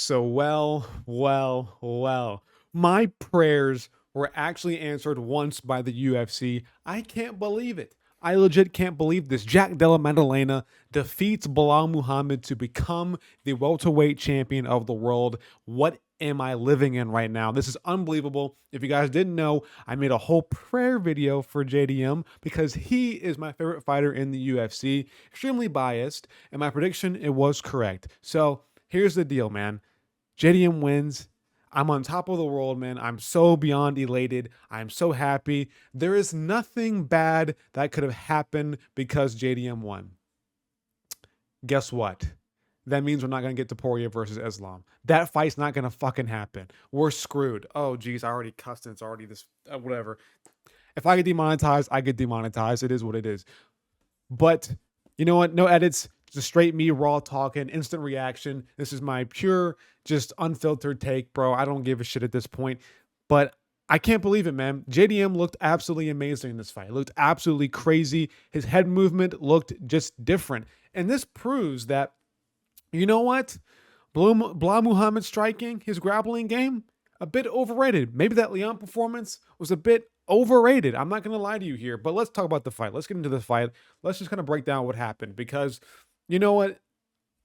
So, my prayers were actually answered once by the UFC. I can't believe it. I legit can't believe this. Jack Della Maddalena defeats Belal Muhammad to become the welterweight champion of the world. What am I living in right now? This is unbelievable. If you guys didn't know, I made a whole prayer video for JDM because he is my favorite fighter in the UFC. Extremely biased, and my prediction, it was correct. So here's the deal, man. JDM wins. I'm on top of the world, man. I'm so beyond elated. I'm so happy. There is nothing bad that could have happened because JDM won. Guess what? That means we're not going to get to Poirier versus Islam. That fight's not going to fucking happen. We're screwed. Oh, geez, I already cussed. It's already this, whatever. If I get demonetized, I get demonetized. It is what it is. But you know what? No edits. Just straight me, raw talking, instant reaction. This is my pure, just unfiltered take, bro. I don't give a shit at this point. But I can't believe it, man. JDM looked absolutely amazing in this fight. It looked absolutely crazy. His head movement looked just different. And this proves that, you know what? Blah Muhammad striking, his grappling game, a bit overrated. Maybe that Leon performance was a bit overrated. I'm not going to lie to you here, but let's talk about the fight. Let's get into the fight. Let's just kind of break down what happened because you know what?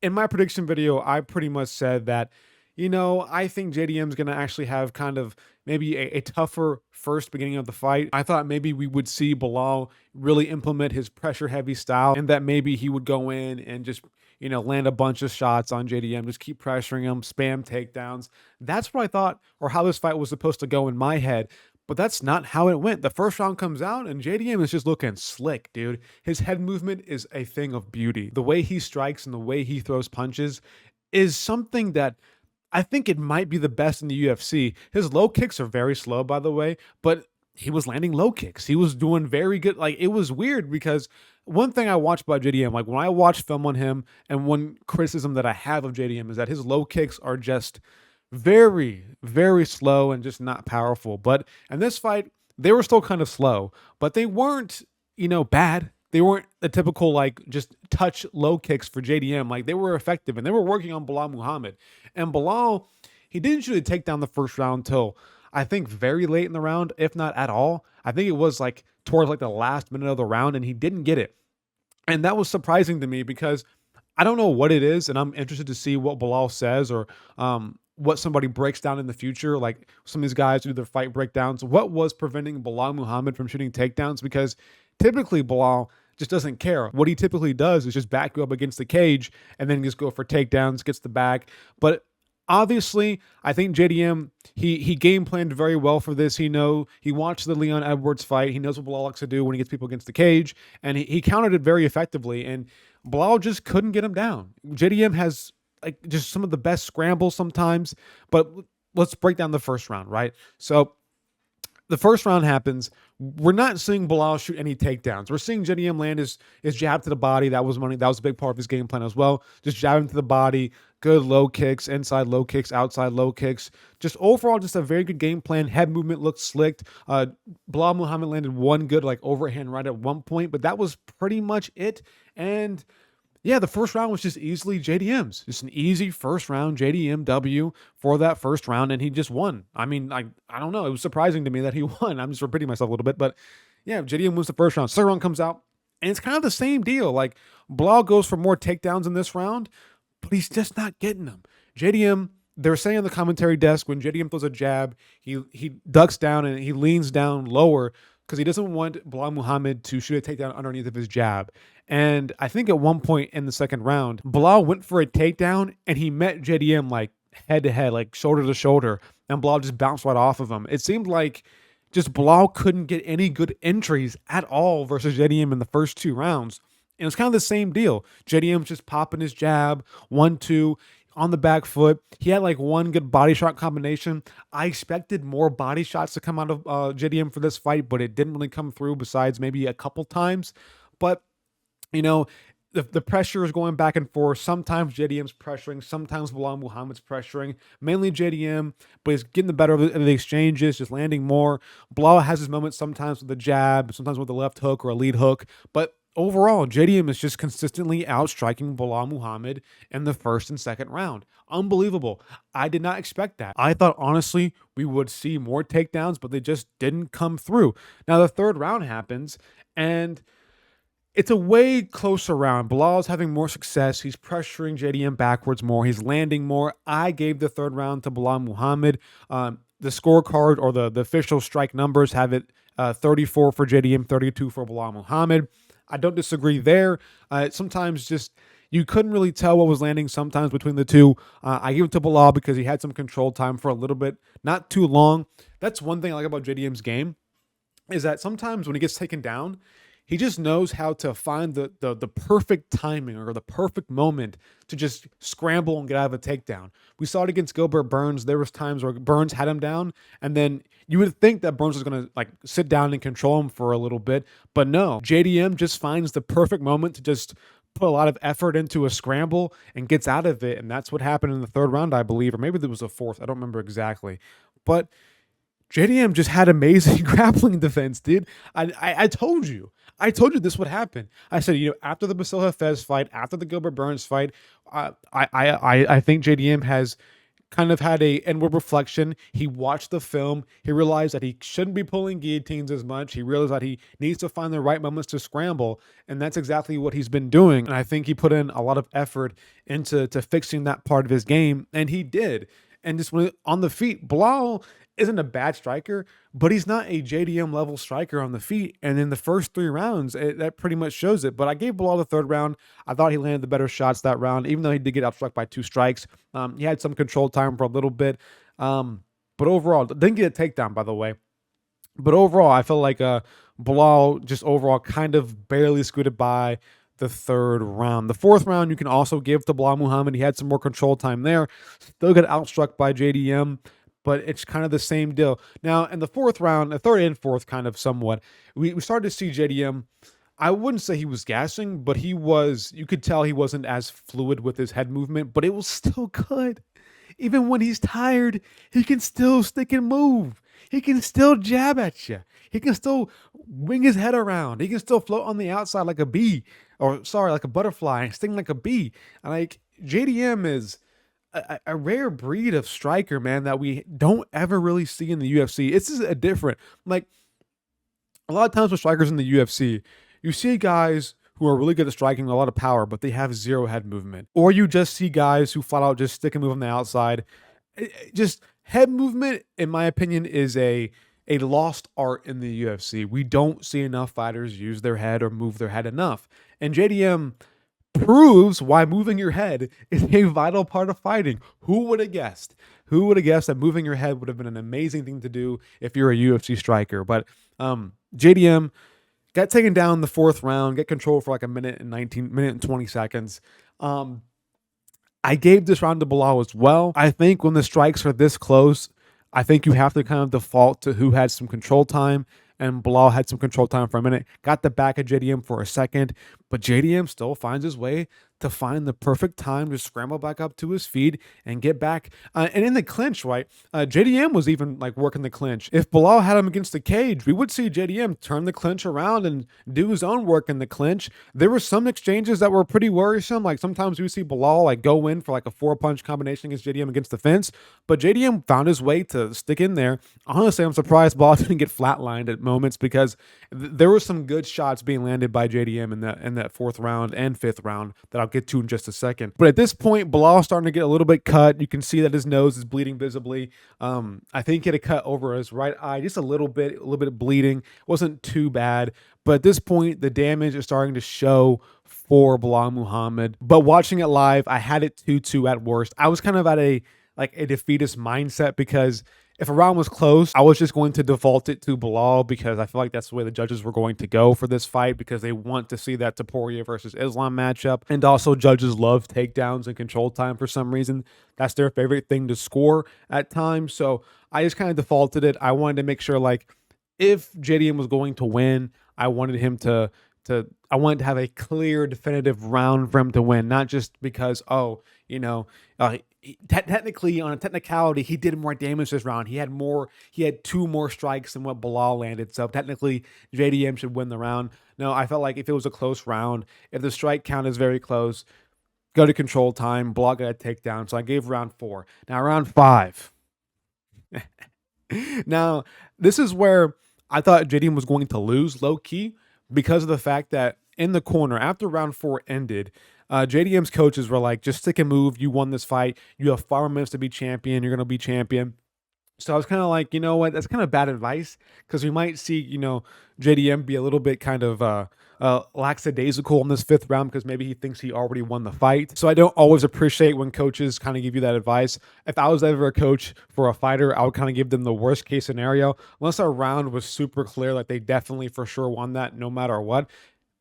In my prediction video, I pretty much said that, I think JDM's going to actually have kind of maybe a tougher first beginning of the fight. I thought maybe we would see Belal really implement his pressure heavy style and that maybe he would go in and just, land a bunch of shots on JDM, just keep pressuring him, spam takedowns. That's what I thought or how this fight was supposed to go in my head. But that's not how it went. The first round comes out and JDM is just looking slick, dude. His head movement is a thing of beauty. The way he strikes and the way he throws punches is something that I think it might be the best in the UFC. His low kicks are very slow, by the way, but he was landing low kicks. He was doing very good. Like, it was weird because one thing I watched about JDM, like when I watch film on him, and one criticism that I have of JDM is that his low kicks are just very, very slow and just not powerful. But in this fight, they were still kind of slow, but they weren't, bad. They weren't the typical, like, just touch low kicks for JDM. Like, they were effective and they were working on Belal Muhammad. And Belal, he didn't shoot a takedown the first round until I think very late in the round, if not at all. I think it was like towards like the last minute of the round and he didn't get it. And that was surprising to me because I don't know what it is, and I'm interested to see what Belal says or what somebody breaks down in the future. Like some of these guys do their fight breakdowns. What was preventing Belal Muhammad from shooting takedowns? Because typically Belal just doesn't care. What he typically does is just back you up against the cage and then just go for takedowns, gets the back. But obviously, I think JDM, he game planned very well for this. He watched the Leon Edwards fight. He knows what Belal likes to do when he gets people against the cage, and he countered it very effectively. And Belal just couldn't get him down. JDM has like just some of the best scrambles sometimes, but let's break down the first round, right? So the first round happens. We're not seeing Belal shoot any takedowns. We're seeing JDM land his jab to the body. That was money. That was a big part of his game plan as well. Just jabbing to the body, good low kicks, inside low kicks, outside low kicks. Just overall, just a very good game plan. Head movement looked slicked. Belal Muhammad landed one good like overhand right at one point, but that was pretty much it. And yeah, the first round was just easily JDM's. Just an easy first round JDM W for that first round, and he just won. I mean, I don't know. It was surprising to me that he won. I'm just repeating myself a little bit, but yeah, JDM wins the first round. Second round comes out, and it's kind of the same deal. Like, Belal goes for more takedowns in this round, but he's just not getting them. JDM, they're saying on the commentary desk when JDM throws a jab, he ducks down and he leans down lower because he doesn't want Belal Muhammad to shoot a takedown underneath of his jab. And I think at one point in the second round, Belal went for a takedown and he met JDM like head to head, like shoulder to shoulder, and Belal just bounced right off of him. It seemed like just Belal couldn't get any good entries at all versus JDM in the first two rounds. And it's kind of the same deal. JDM's just popping his jab, 1-2 on the back foot. He had like one good body shot combination. I expected more body shots to come out of JDM for this fight, but it didn't really come through besides maybe a couple times. But the pressure is going back and forth. Sometimes JDM's pressuring, sometimes Belal Muhammad's pressuring, mainly JDM, but he's getting the better of the exchanges, just landing more. Belal has his moments sometimes with the jab, sometimes with the left hook or a lead hook, but overall, JDM is just consistently outstriking Belal Muhammad in the first and second round. Unbelievable. I did not expect that. I thought, honestly, we would see more takedowns, but they just didn't come through. Now, the third round happens, and it's a way closer round. Bilal's having more success. He's pressuring JDM backwards more. He's landing more. I gave the third round to Belal Muhammad. The scorecard or the official strike numbers have it 34 for JDM, 32 for Belal Muhammad. I don't disagree there. Sometimes just you couldn't really tell what was landing sometimes between the two. I give it to Belal because he had some control time for a little bit, not too long. That's one thing I like about JDM's game is that sometimes when he gets taken down, he just knows how to find the perfect timing or the perfect moment to just scramble and get out of a takedown. We saw it against Gilbert Burns. There was times where Burns had him down, and then you would think that Burns was going to like sit down and control him for a little bit, but no. JDM just finds the perfect moment to just put a lot of effort into a scramble and gets out of it, and that's what happened in the third round, I believe, or maybe there was a fourth. I don't remember exactly, but JDM just had amazing grappling defense, dude. I told you. I told you this would happen. I said, after the Basil Hafez fight, after the Gilbert Burns fight, I think JDM has kind of had a inward reflection. He watched the film. He realized that he shouldn't be pulling guillotines as much. He realized that he needs to find the right moments to scramble, and that's exactly what he's been doing. And I think he put in a lot of effort into fixing that part of his game, and he did. And just on the feet, Belal isn't a bad striker, but he's not a JDM level striker on the feet. And in the first three rounds, that pretty much shows it. But I gave Belal the third round. I thought he landed the better shots that round, even though he did get outstruck by 2 strikes. He had some control time for a little bit. But overall, didn't get a takedown, by the way. But overall, I feel like Belal just overall kind of barely scooted by the third round. The fourth round, you can also give to Belal Muhammad. He had some more control time there. Still got outstruck by JDM, but it's kind of the same deal. Now, in the fourth round, the third and fourth kind of somewhat, we started to see JDM. I wouldn't say he was gassing, but you could tell he wasn't as fluid with his head movement, but it was still good. Even when he's tired, he can still stick and move. He can still jab at you. He can still wing his head around. He can still float on the outside like a bee, like a butterfly, and sting like a bee. Like JDM is a rare breed of striker, man, that we don't ever really see in the UFC. It's just a different, like a lot of times with strikers in the UFC, you see guys who are really good at striking, a lot of power, but they have zero head movement. Or you just see guys who flat out just stick and move on the outside. Just head movement, in my opinion, is a lost art in the UFC. We don't see enough fighters use their head or move their head enough. And JDM proves why moving your head is a vital part of fighting. Who would have guessed? Who would have guessed that moving your head would have been an amazing thing to do if you're a UFC striker? But JDM got taken down in the fourth round, get control for like a minute and 20 seconds. I gave this round to Belal as well. I think when the strikes are this close, I think you have to kind of default to who had some control time, and Belal had some control time for a minute, got the back of JDM for a second, but JDM still finds his way to find the perfect time to scramble back up to his feet and get back. And in the clinch, right, JDM was even like working the clinch. If Belal had him against the cage, we would see JDM turn the clinch around and do his own work in the clinch. There were some exchanges that were pretty worrisome. Like sometimes we would see Belal like go in for like a 4-punch combination against JDM against the fence, but JDM found his way to stick in there. Honestly, I'm surprised Belal didn't get flatlined at moments because there were some good shots being landed by JDM in that fourth round and fifth round that I'll get to in just a second. But at this point, Belal starting to get a little bit cut. You can see that his nose is bleeding visibly. I think he had a cut over his right eye, just a little bit of bleeding. It wasn't too bad. But at this point, the damage is starting to show for Belal Muhammad. But watching it live, I had it 2-2 at worst. I was kind of at a defeatist mindset because if a round was close, I was just going to default it to Belal because I feel like that's the way the judges were going to go for this fight because they want to see that Topuria versus Islam matchup. And also judges love takedowns and control time for some reason. That's their favorite thing to score at times. So I just kind of defaulted it. I wanted to make sure like if JDM was going to win, I wanted him to have a clear, definitive round for him to win, not just because, technically, on a technicality, he did more damage this round. He had two more strikes than what Belal landed. So technically, JDM should win the round. No, I felt like if it was a close round, if the strike count is very close, go to control time, Belal got a takedown. So I gave round 4. Now round 5. Now, this is where I thought JDM was going to lose low key because of the fact that in the corner, after round 4 ended, JDM's coaches were like, just stick and move. You won this fight. You have 5 more minutes to be champion. You're going to be champion. So I was kind of like, you know what? That's kind of bad advice because we might see, JDM be a little bit kind of lackadaisical in this 5th round because maybe he thinks he already won the fight. So I don't always appreciate when coaches kind of give you that advice. If I was ever a coach for a fighter, I would kind of give them the worst case scenario. Unless our round was super clear, like they definitely for sure won that no matter what,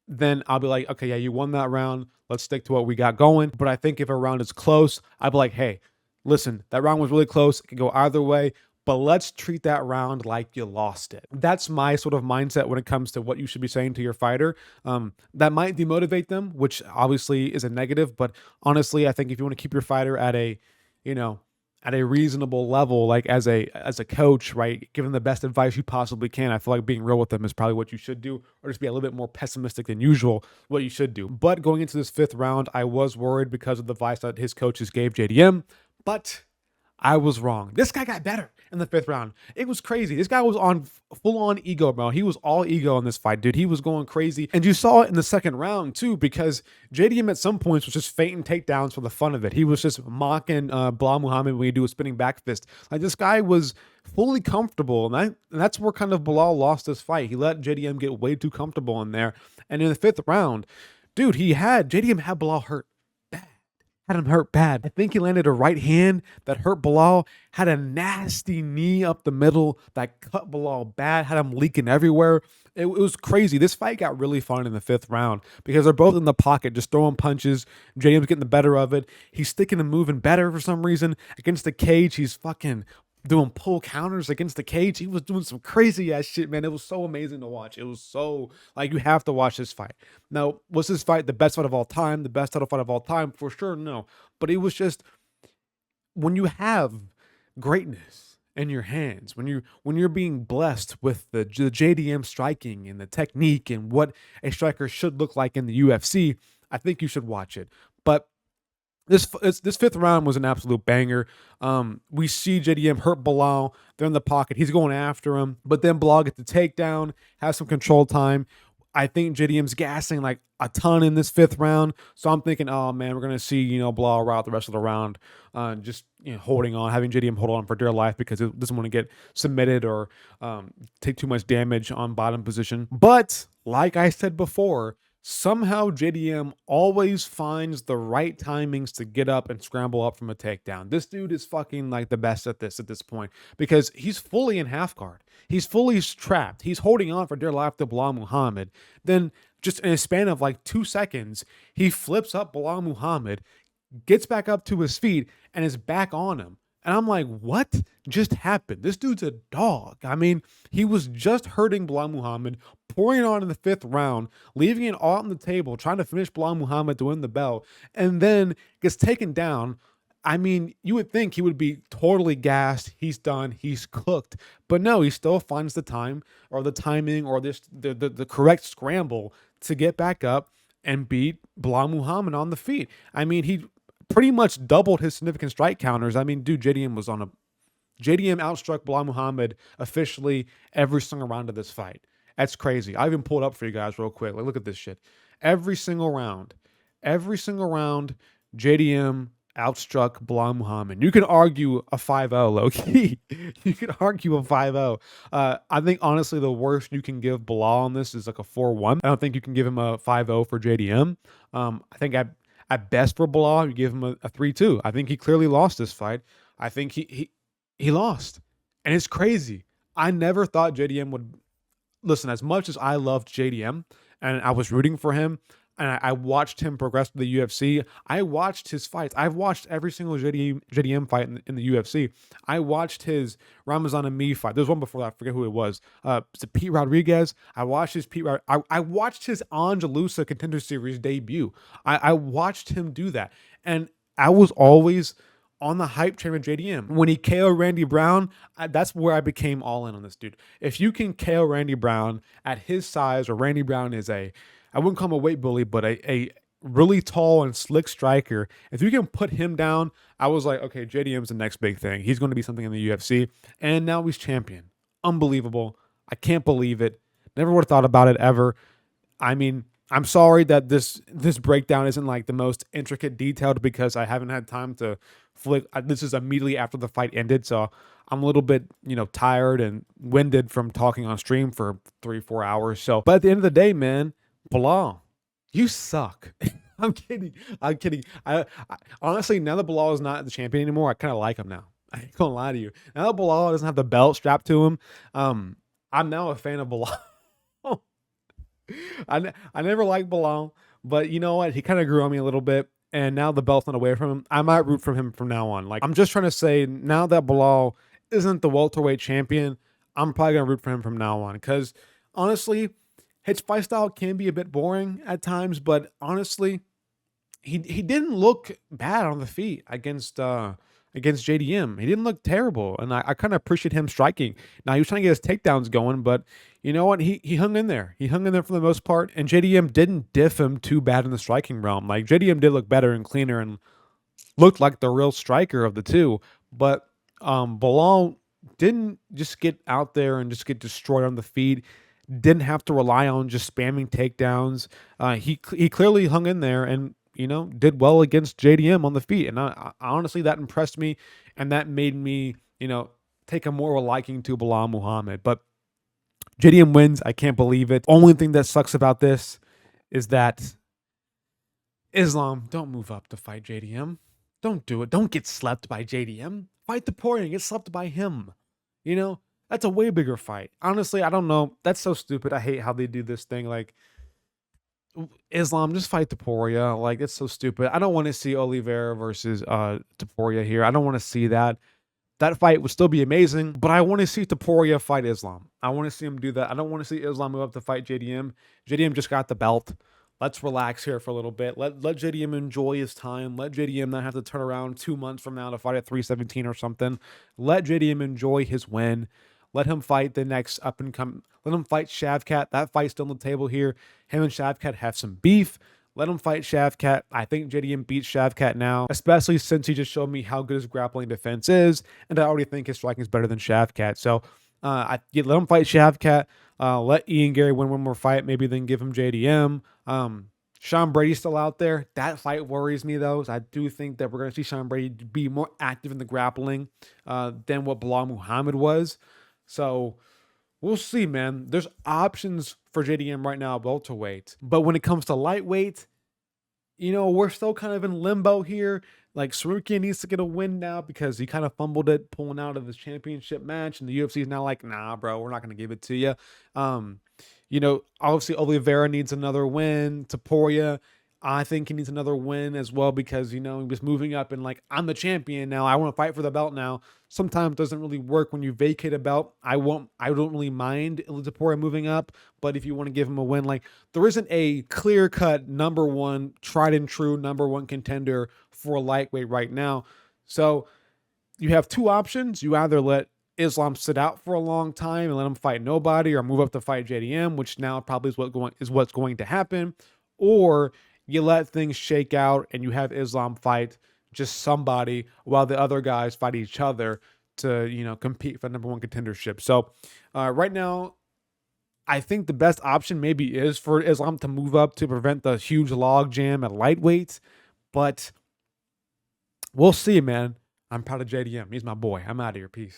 then I'll be like, okay, yeah, you won that round. Let's stick to what we got going. But I think if a round is close, I'd be like, hey, listen, that round was really close. It could go either way, but let's treat that round like you lost it. That's my sort of mindset when it comes to what you should be saying to your fighter. That might demotivate them, which obviously is a negative, but honestly, I think if you want to keep your fighter at you know, at a reasonable level, like as a coach, right, give them the best advice you possibly can. I feel like being real with them is probably what you should do, or just be a little bit more pessimistic than usual, what you should do. But going into this 5th round, I was worried because of the advice that his coaches gave JDM, but I was wrong. This guy got better in the 5th round. It was crazy. This guy was on full on ego, bro. He was all ego in this fight, dude. He was going crazy. And you saw it in the 2nd round, too, because JDM at some points was just feinting takedowns for the fun of it. He was just mocking Belal Muhammad when he do a spinning back fist. Like, this guy was fully comfortable. And that's where kind of Belal lost this fight. He let JDM get way too comfortable in there. And in the 5th round, dude, JDM had Belal hurt. Had him hurt bad. I think he landed a right hand that hurt Belal, had a nasty knee up the middle that cut Belal bad, had him leaking everywhere. It was crazy. This fight got really fun in the 5th round because they're both in the pocket, just throwing punches. JDM's getting the better of it. He's sticking and moving better for some reason. Against the cage, he's fucking doing pull counters against the cage. He was doing some crazy ass shit, man. It was so amazing to watch. It was so, like, you have to watch this fight. Now, was this fight the best fight of all time? The best title fight of all time? For sure, no. But it was just, when you have greatness in your hands, when you're being blessed with the JDM striking and the technique and what a striker should look like in the UFC, I think you should watch it. But this 5th round was an absolute banger. We see JDM hurt Belal. They're in the pocket. He's going after him, but then Belal gets the takedown, has some control time. I think JDM's gassing like a ton in this 5th round. So I'm thinking, oh man, we're gonna see Belal route the rest of the round, just holding on, having JDM hold on for dear life because it doesn't want to get submitted or take too much damage on bottom position. But like I said before, somehow JDM always finds the right timings to get up and scramble up from a takedown. This dude is fucking like the best at this point because he's fully in half guard. He's fully trapped. He's holding on for dear life to Belal Muhammad. Then just in a span of like 2 seconds, he flips up Belal Muhammad, gets back up to his feet, and is back on him. And I'm like, what just happened? This dude's a dog. I mean, he was just hurting Belal Muhammad, pouring it on in the 5th round, leaving it all on the table, trying to finish Belal Muhammad to win the belt, and then gets taken down. I mean, you would think he would be totally gassed. He's done. He's cooked. But no, he still finds the time or the timing or the correct scramble to get back up and beat Belal Muhammad on the feet. I mean, he pretty much doubled his significant strike counters. I mean, dude, JDM outstruck Belal Muhammad officially every single round of this fight. That's crazy. I even pulled up for you guys real quick. Like, look at this shit. Every single round, JDM outstruck Belal Muhammad. You can argue a 5-0, low-key. You can argue a 5-0. I think, honestly, the worst you can give Belal on this is like a 4-1. I don't think you can give him a 5-0 for JDM. I think at best for Belal, you give him a 3-2. I think he clearly lost this fight. I think he lost. And it's crazy. I never thought JDM would... Listen, as much as I loved JDM and I was rooting for him, and I watched him progress to the UFC. I watched his fights. I've watched every single JDM fight in the UFC. I watched his Ramazan and me fight. There's one before that. I forget who it was. Is it Pete Rodriguez? I watched his I watched his Angelusa Contender Series debut. I watched him do that. And I was always on the hype train with JDM. When he KO Randy Brown, that's where I became all in on this dude. If you can KO Randy Brown at his size, or Randy Brown is I wouldn't call him a weight bully, but a really tall and slick striker. If you can put him down, I was like, okay, JDM's the next big thing. He's going to be something in the UFC. And now he's champion. Unbelievable. I can't believe it. Never would have thought about it ever. I mean, I'm sorry that this breakdown isn't like the most intricate detailed because I haven't had time to flick. This is immediately after the fight ended, so I'm a little bit, tired and winded from talking on stream for 3-4 hours. So, but at the end of the day, man, Belal, you suck. I'm kidding. I'm kidding. I honestly, now that Belal is not the champion anymore, I kind of like him now. I ain't gonna lie to you. Now that Belal doesn't have the belt strapped to him, I'm now a fan of Belal. I never liked Belal, but you know what? He kind of grew on me a little bit, and now the belt's not away from him. I might root for him from now on. Like, I'm just trying to say, now that Belal isn't the welterweight champion, I'm probably gonna root for him from now on. Because honestly, his fight style can be a bit boring at times, but honestly, he didn't look bad on the feet against JDM. He didn't look terrible, and I kind of appreciate him striking. Now he was trying to get his takedowns going, but you know what? He hung in there. He hung in there for the most part, and JDM didn't diff him too bad in the striking realm. Like, JDM did look better and cleaner and looked like the real striker of the two, but Belal didn't just get out there and just get destroyed on the feet. Didn't have to rely on just spamming takedowns. He clearly hung in there and did well against JDM on the feet, and I honestly, that impressed me, and that made me take a more liking to Belal Muhammad. But JDM wins. I can't believe it. Only thing that sucks about this is that Islam, don't move up to fight JDM. Don't do it. Don't get slept by JDM. Fight Topuria and get slept by him. That's a way bigger fight. Honestly, I don't know. That's so stupid. I hate how they do this thing. Like, Islam, just fight Topuria. Like, it's so stupid. I don't want to see Oliveira versus Topuria here. I don't want to see that. That fight would still be amazing, but I want to see Topuria fight Islam. I want to see him do that. I don't want to see Islam move up to fight JDM. JDM just got the belt. Let's relax here for a little bit. Let JDM enjoy his time. Let JDM not have to turn around 2 months from now to fight at 317 or something. Let JDM enjoy his win. Let him fight the next up and come. Let him fight Shavkat. That fight's still on the table here. Him and Shavkat have some beef. Let him fight Shavkat. I think JDM beats Shavkat now, especially since he just showed me how good his grappling defense is, and I already think his striking is better than Shavkat. So let him fight Shavkat. Let Ian Gary win one more fight, maybe then give him JDM. Sean Brady's still out there. That fight worries me, though. I do think that we're going to see Sean Brady be more active in the grappling than what Belal Muhammad was. So we'll see, man. There's options for JDM right now, welterweight. But when it comes to lightweight, we're still kind of in limbo here. Like, Sarukian needs to get a win now because he kind of fumbled it pulling out of his championship match. And the UFC is now like, nah, bro, we're not going to give it to you. Obviously Oliveira needs another win. Topuria, I think he needs another win as well because, he was moving up and like, I'm the champion now. I want to fight for the belt now. Sometimes it doesn't really work when you vacate a belt. I don't really mind Topuria moving up, but if you want to give him a win, like, there isn't a clear-cut number one, tried and true number one contender for a lightweight right now. So you have two options. You either let Islam sit out for a long time and let him fight nobody, or move up to fight JDM, which now probably is what's going to happen, or you let things shake out and you have Islam fight just somebody while the other guys fight each other to, compete for number one contendership. So right now, I think the best option maybe is for Islam to move up to prevent the huge log jam at lightweight, but we'll see, man. I'm proud of JDM. He's my boy. I'm out of here. Peace.